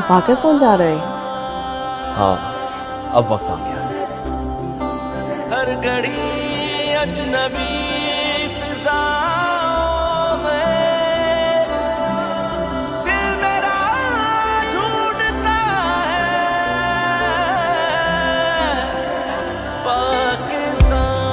पाकिस्तान जा रहे? हाँ, अब वक्त आ गया है। हर घड़ी अजनबी फिजाओं में दिल मेरा ढूंढता है पाकिस्तान।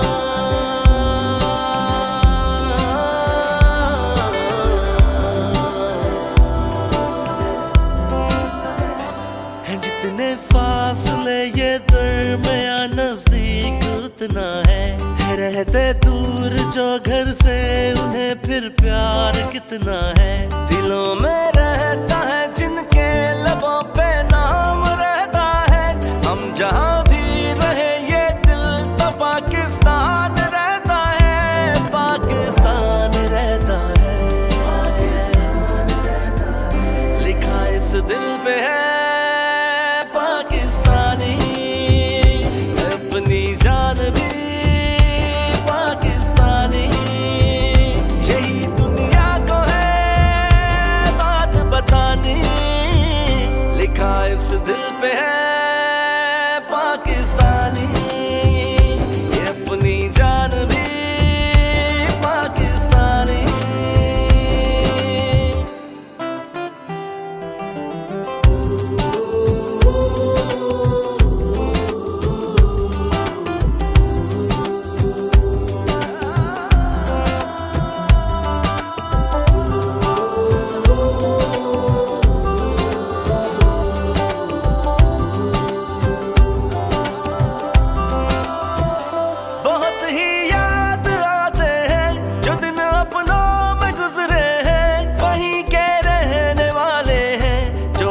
जितने फासले ये दरमिया नजदीक उतना है रहते दूर जो घर से उन्हें फिर प्यार कितना है। दिलों में रहता है जिनके लबों पे नाम रहता है। हम जहां भी रहे ये दिल तो पाकिस्तान रहता है, पाकिस्तान रहता है। लिखा इस दिल पे है पाकिस्तानी, अपनी जान भी पाकिस्तानी। यही दुनिया को है बात बतानी, लिखा इस दिल पे है पाकिस्तानी, ये अपनी जान भी पाकिस्तानी।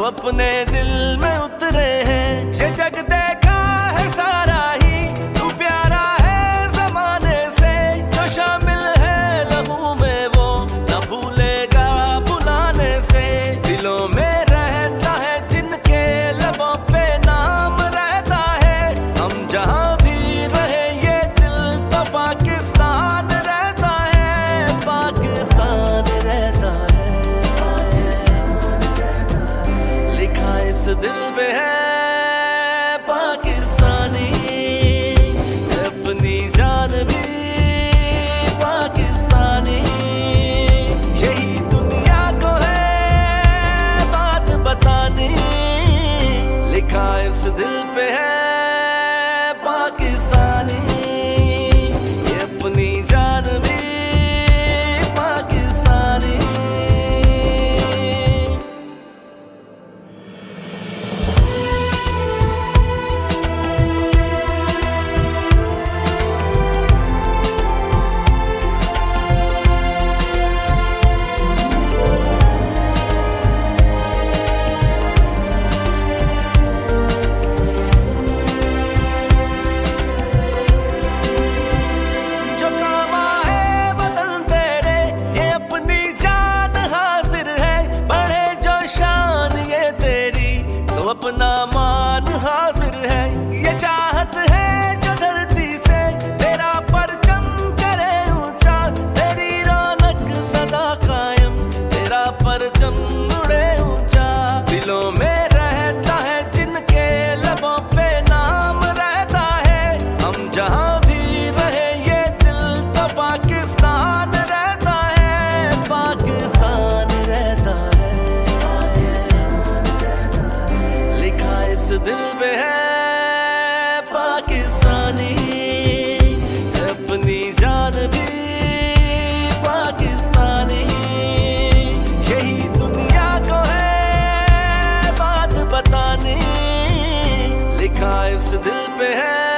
अपने दिल में उतरे हैं ये जग देखा है सारा ही, तू प्यारा है जमाने से। जो शामिल है लहू में वो न भूलेगा बुलाने से। दिलों में रहता है जिनके लबों पे नाम रहता है। हम जहां भी रहे ये दिल तो पाकिस्तान रहता है, पाकिस्तान रहता है। लिखा इस दिल पे है पाकिस्तानी, अपनी जान भी पाकिस्तानी। यही दुनिया को है बात बतानी, लिखा इस दिल पे है पाकिस्तानी, ये अपनी जान भी पाकिस्तानी। अपना मान हाजिर है, ये चाहत है जो धरती से तेरा परचम करे ऊंचा। तेरी रौनक सदा कायम, तेरा परचम उड़े ऊंचा। दिलों में रहता है जिनके लबों पे नाम रहता है। हम जहां भी रहे ये दिल तो पाकिस्तान रहता है, पाकिस्तान रहता है। लिखा इस दिल पे है पाकिस्तानी, अपनी जान भी पाकिस्तानी। यही दुनिया को है बात बतानी, लिखा इस दिल पे है